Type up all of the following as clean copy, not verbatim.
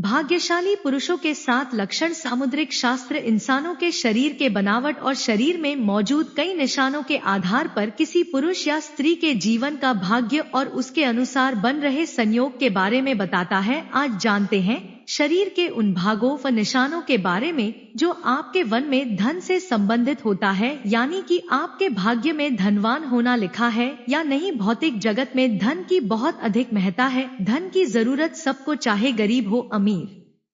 भाग्यशाली पुरुषों के 7 लक्षण। सामुद्रिक शास्त्र इंसानों के शरीर के बनावट और शरीर में मौजूद कई निशानों के आधार पर किसी पुरुष या स्त्री के जीवन का भाग्य और उसके अनुसार बन रहे संयोग के बारे में बताता है। आज जानते हैं शरीर के उन भागों व निशानों के बारे में जो आपके वन में धन से संबंधित होता है, यानी कि आपके भाग्य में धनवान होना लिखा है या नहीं। भौतिक जगत में धन की बहुत अधिक महत्ता है। धन की जरूरत सबको, चाहे गरीब हो, अमीर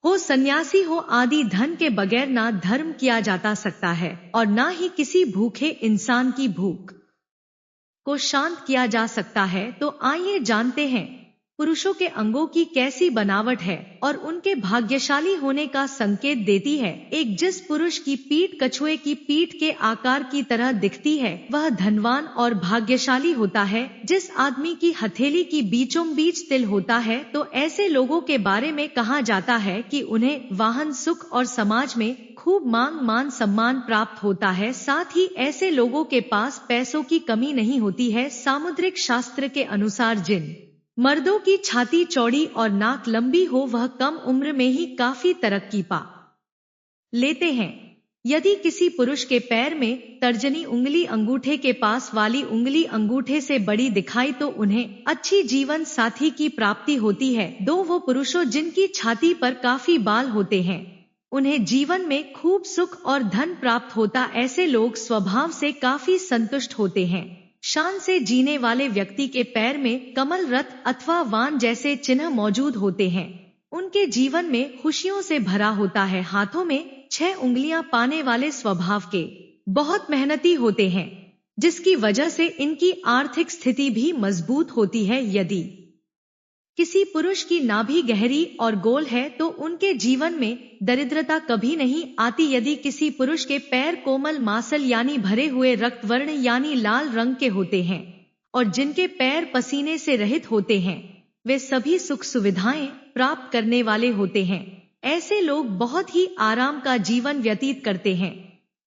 हो, सन्यासी हो आदि। धन के बगैर ना धर्म किया जाता सकता है और ना ही किसी भूखे इंसान की भूख को शांत किया जा सकता है। तो आइए जानते हैं पुरुषों के अंगों की कैसी बनावट है और उनके भाग्यशाली होने का संकेत देती है। एक, जिस पुरुष की पीठ कछुए की पीठ के आकार की तरह दिखती है वह धनवान और भाग्यशाली होता है। जिस आदमी की हथेली की बीचों बीच तिल होता है तो ऐसे लोगों के बारे में कहा जाता है कि उन्हें वाहन, सुख और समाज में खूब मान सम्मान प्राप्त होता है। साथ ही ऐसे लोगों के पास पैसों की कमी नहीं होती है। सामुद्रिक शास्त्र के अनुसार जिन मर्दों की छाती चौड़ी और नाक लंबी हो वह कम उम्र में ही काफी तरक्की पा लेते हैं। यदि किसी पुरुष के पैर में तर्जनी उंगली अंगूठे के पास वाली उंगली अंगूठे से बड़ी दिखाई तो उन्हें अच्छी जीवन साथी की प्राप्ति होती है। 2, वो पुरुषों जिनकी छाती पर काफी बाल होते हैं उन्हें जीवन में खूब सुख और धन प्राप्त होता। ऐसे लोग स्वभाव से काफी संतुष्ट होते हैं। शान से जीने वाले व्यक्ति के पैर में कमल, रथ अथवा वान जैसे चिन्ह मौजूद होते हैं। उनके जीवन में खुशियों से भरा होता है। हाथों में 6 उंगलियां पाने वाले स्वभाव के बहुत मेहनती होते हैं, जिसकी वजह से इनकी आर्थिक स्थिति भी मजबूत होती है। यदि किसी पुरुष की नाभि गहरी और गोल है तो उनके जीवन में दरिद्रता कभी नहीं आती। यदि किसी पुरुष के पैर कोमल, मासल यानी भरे हुए रक्तवर्ण यानी लाल रंग के होते हैं और जिनके पैर पसीने से रहित होते हैं वे सभी सुख सुविधाएं प्राप्त करने वाले होते हैं। ऐसे लोग बहुत ही आराम का जीवन व्यतीत करते हैं।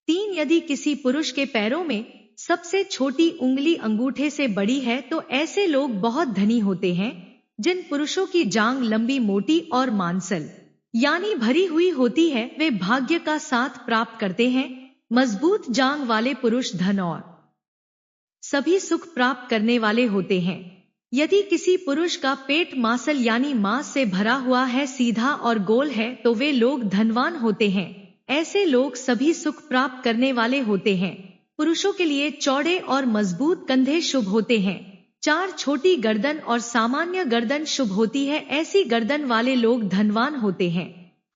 3, यदि किसी पुरुष के पैरों में सबसे छोटी उंगली अंगूठे से बड़ी है तो ऐसे लोग बहुत धनी होते हैं। जिन पुरुषों की जांघ लंबी, मोटी और मांसल यानी भरी हुई होती है वे भाग्य का साथ प्राप्त करते हैं। मजबूत जांघ वाले पुरुष धन और सभी सुख प्राप्त करने वाले होते हैं। यदि किसी पुरुष का पेट मांसल यानी मांस से भरा हुआ है, सीधा और गोल है तो वे लोग धनवान होते हैं। ऐसे लोग सभी सुख प्राप्त करने वाले होते हैं। पुरुषों के लिए चौड़े और मजबूत कंधे शुभ होते हैं। 4, छोटी गर्दन और सामान्य गर्दन शुभ होती है। ऐसी गर्दन वाले लोग धनवान होते हैं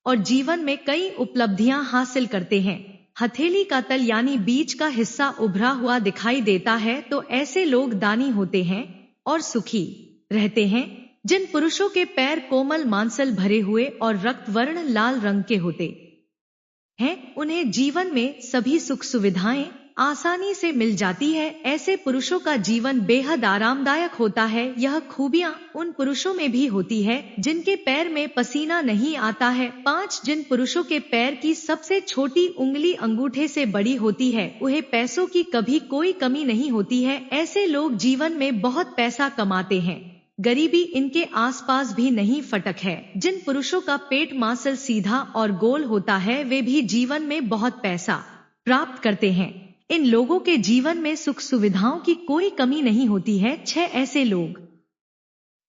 और जीवन में कई उपलब्धियां हासिल करते हैं। हथेली का तल यानी बीच का हिस्सा उभरा हुआ दिखाई देता है तो ऐसे लोग दानी होते हैं और सुखी रहते हैं। जिन पुरुषों के पैर कोमल, मांसल, भरे हुए और रक्तवर्ण लाल रंग के होते हैं उन्हें जीवन में सभी सुख सुविधाएं आसानी से मिल जाती है। ऐसे पुरुषों का जीवन बेहद आरामदायक होता है। यह खूबियां उन पुरुषों में भी होती है जिनके पैर में पसीना नहीं आता है। 5, जिन पुरुषों के पैर की सबसे छोटी उंगली अंगूठे से बड़ी होती है उन्हें पैसों की कभी कोई कमी नहीं होती है। ऐसे लोग जीवन में बहुत पैसा कमाते हैं। गरीबी इनके आसपास भी नहीं फटक है। जिन पुरुषों का पेट मांसल, सीधा और गोल होता है वे भी जीवन में बहुत पैसा प्राप्त करते हैं। इन लोगों के जीवन में सुख सुविधाओं की कोई कमी नहीं होती है। 6, ऐसे लोग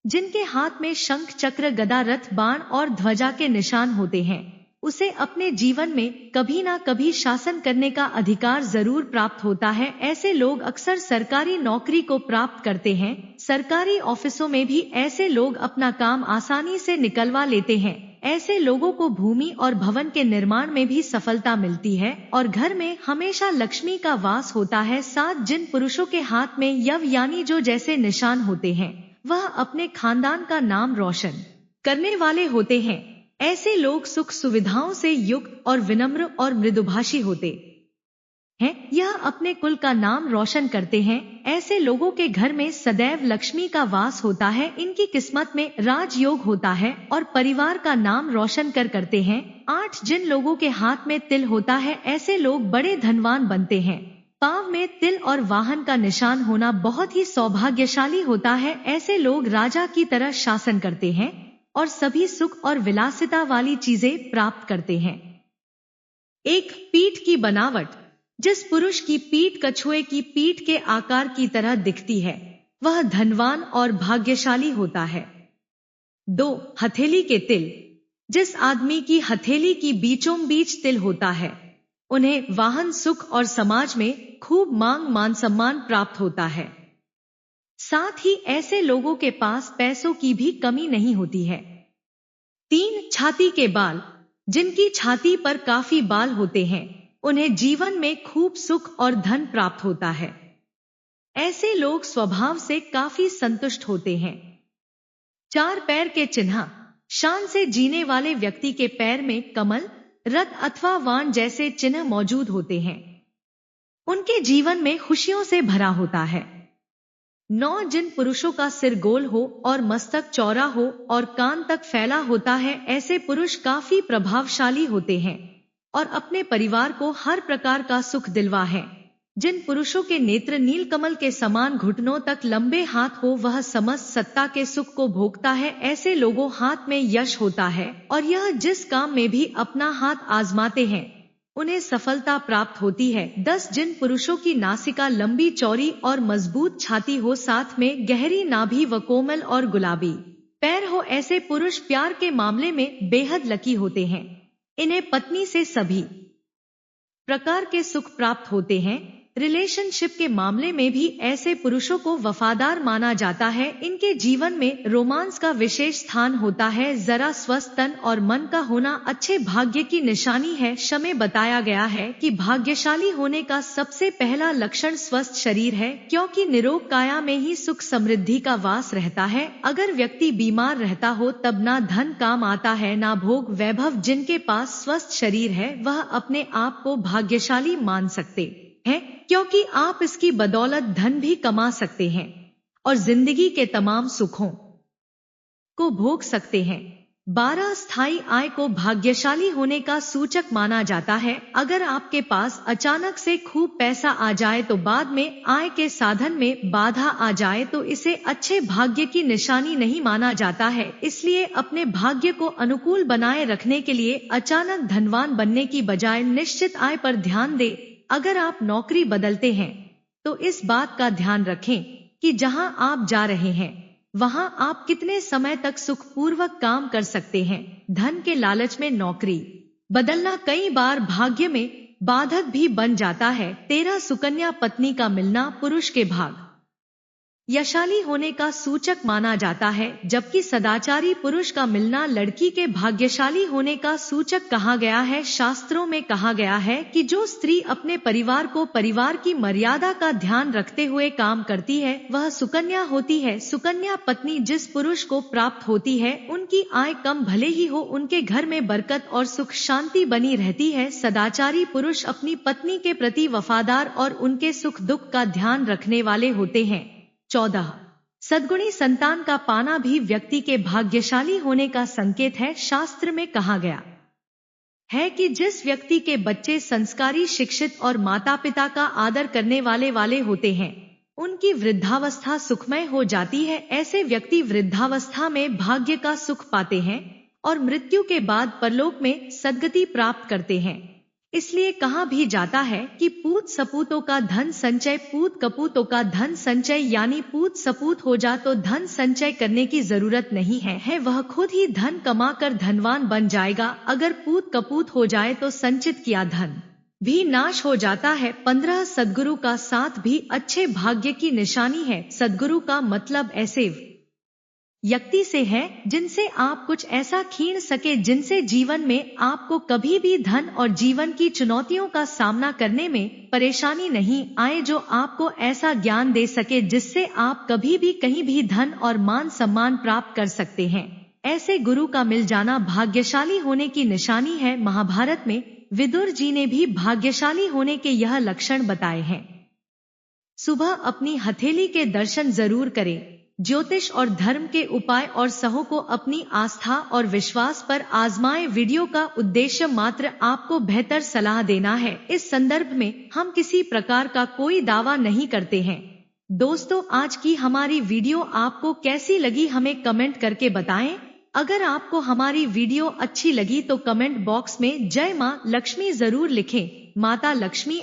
जिनके हाथ में शंख, चक्र, गदा, रथ, बाण और ध्वजा के निशान होते हैं उसे अपने जीवन में कभी ना कभी शासन करने का अधिकार जरूर प्राप्त होता है। ऐसे लोग अक्सर सरकारी नौकरी को प्राप्त करते हैं। सरकारी ऑफिसों में भी ऐसे लोग अपना काम आसानी से निकलवा लेते हैं। ऐसे लोगों को भूमि और भवन के निर्माण में भी सफलता मिलती है और घर में हमेशा लक्ष्मी का वास होता है। 7, जिन पुरुषों के हाथ में यव यानी जो जैसे निशान होते हैं वह अपने खानदान का नाम रोशन करने वाले होते हैं। ऐसे लोग सुख सुविधाओं से युक्त और विनम्र और मृदुभाषी होते हैं। यह अपने कुल का नाम रोशन करते हैं। ऐसे लोगों के घर में सदैव लक्ष्मी का वास होता है। इनकी किस्मत में राजयोग होता है और परिवार का नाम रोशन करते हैं। 8, जिन लोगों के हाथ में तिल होता है ऐसे लोग बड़े धनवान बनते हैं। पांव में तिल और वाहन का निशान होना बहुत ही सौभाग्यशाली होता है। ऐसे लोग राजा की तरह शासन करते हैं और सभी सुख और विलासिता वाली चीजें प्राप्त करते हैं। एक पीठ की बनावट। जिस पुरुष की पीठ कछुए की पीठ के आकार की तरह दिखती है वह धनवान और भाग्यशाली होता है। 2. हथेली के तिल। जिस आदमी की हथेली की बीचों बीच तिल होता है उन्हें वाहन सुख और समाज में खूब मान सम्मान प्राप्त होता है। साथ ही ऐसे लोगों के पास पैसों की भी कमी नहीं होती है। 3. छाती के बाल। जिनकी छाती पर काफी बाल होते हैं उन्हें जीवन में खूब सुख और धन प्राप्त होता है। ऐसे लोग स्वभाव से काफी संतुष्ट होते हैं। 4. पैर के चिन्ह। शान से जीने वाले व्यक्ति के पैर में कमल, रथ अथवा वाण जैसे चिन्ह मौजूद होते हैं। उनके जीवन में खुशियों से भरा होता है। 9. जिन पुरुषों का सिर गोल हो और मस्तक चौड़ा हो और कान तक फैला होता है ऐसे पुरुष काफी प्रभावशाली होते हैं और अपने परिवार को हर प्रकार का सुख दिलवा है। जिन पुरुषों के नेत्र नीलकमल के समान घुटनों तक लंबे हाथ हो वह समस्त सत्ता के सुख को भोगता है। ऐसे लोगों हाथ में यश होता है और यह जिस काम में भी अपना हाथ आजमाते हैं उन्हें सफलता प्राप्त होती है। 10. जिन पुरुषों की नासिका लंबी चौड़ी और मजबूत छाती हो साथ में गहरी नाभि व कोमल और गुलाबी पैर हो ऐसे पुरुष प्यार के मामले में बेहद लकी होते हैं। इन्हें पत्नी से सभी प्रकार के सुख प्राप्त होते हैं। रिलेशनशिप के मामले में भी ऐसे पुरुषों को वफादार माना जाता है। इनके जीवन में रोमांस का विशेष स्थान होता है। जरा स्वस्थ तन और मन का होना अच्छे भाग्य की निशानी है। शमे बताया गया है कि भाग्यशाली होने का सबसे पहला लक्षण स्वस्थ शरीर है क्योंकि निरोग काया में ही सुख समृद्धि का वास रहता है। अगर व्यक्ति बीमार रहता हो तब ना धन काम आता है ना भोग वैभव। जिनके पास स्वस्थ शरीर है वह अपने आप को भाग्यशाली मान सकते हैं क्योंकि आप इसकी बदौलत धन भी कमा सकते हैं और जिंदगी के तमाम सुखों को भोग सकते हैं। 12. स्थायी आय को भाग्यशाली होने का सूचक माना जाता है। अगर आपके पास अचानक से खूब पैसा आ जाए तो बाद में आय के साधन में बाधा आ जाए तो इसे अच्छे भाग्य की निशानी नहीं माना जाता है। इसलिए अपने भाग्य को अनुकूल बनाए रखने के लिए अचानक धनवान बनने की बजाय निश्चित आय पर ध्यान दें। अगर आप नौकरी बदलते हैं तो इस बात का ध्यान रखें कि जहां आप जा रहे हैं वहां आप कितने समय तक सुखपूर्वक काम कर सकते हैं। धन के लालच में नौकरी बदलना कई बार भाग्य में बाधक भी बन जाता है। 13. सुकन्या पत्नी का मिलना पुरुष के भाग यशाली होने का सूचक माना जाता है जबकि सदाचारी पुरुष का मिलना लड़की के भाग्यशाली होने का सूचक कहा गया है। शास्त्रों में कहा गया है कि जो स्त्री अपने परिवार को परिवार की मर्यादा का ध्यान रखते हुए काम करती है वह सुकन्या होती है। सुकन्या पत्नी जिस पुरुष को प्राप्त होती है उनकी आय कम भले ही हो उनके घर में बरकत और सुख शांति बनी रहती है। सदाचारी पुरुष अपनी पत्नी के प्रति वफादार और उनके सुख दुख का ध्यान रखने वाले होते हैं। 14. सद्गुणी संतान का पाना भी व्यक्ति के भाग्यशाली होने का संकेत है। शास्त्र में कहा गया है कि जिस व्यक्ति के बच्चे संस्कारी शिक्षित और माता पिता का आदर करने वाले होते हैं उनकी वृद्धावस्था सुखमय हो जाती है। ऐसे व्यक्ति वृद्धावस्था में भाग्य का सुख पाते हैं और मृत्यु के बाद परलोक में सद्गति प्राप्त करते हैं। इसलिए कहा भी जाता है कि पूत सपूतों का धन संचय पूत कपूतों का धन संचय यानी पूत सपूत हो जा तो धन संचय करने की जरूरत नहीं है वह खुद ही धन कमाकर धनवान बन जाएगा। अगर पूत कपूत हो जाए तो संचित किया धन भी नाश हो जाता है। 15. सद्गुरु का साथ भी अच्छे भाग्य की निशानी है। सद्गुरु का मतलब ऐसे व्यक्ति से है जिनसे आप कुछ ऐसा खींच सके जिनसे जीवन में आपको कभी भी धन और जीवन की चुनौतियों का सामना करने में परेशानी नहीं आए, जो आपको ऐसा ज्ञान दे सके जिससे आप कभी भी कहीं भी धन और मान सम्मान प्राप्त कर सकते हैं। ऐसे गुरु का मिल जाना भाग्यशाली होने की निशानी है। महाभारत में विदुर जी ने भी भाग्यशाली होने के यह लक्षण बताए हैं। सुबह अपनी हथेली के दर्शन जरूर करें। ज्योतिष और धर्म के उपाय और सहो को अपनी आस्था और विश्वास पर आजमाएं। वीडियो का उद्देश्य मात्र आपको बेहतर सलाह देना है। इस संदर्भ में हम किसी प्रकार का कोई दावा नहीं करते हैं। दोस्तों, आज की हमारी वीडियो आपको कैसी लगी हमें कमेंट करके बताएं। अगर आपको हमारी वीडियो अच्छी लगी तो कमेंट बॉक्स में जय मां लक्ष्मी जरूर लिखें। माता लक्ष्मी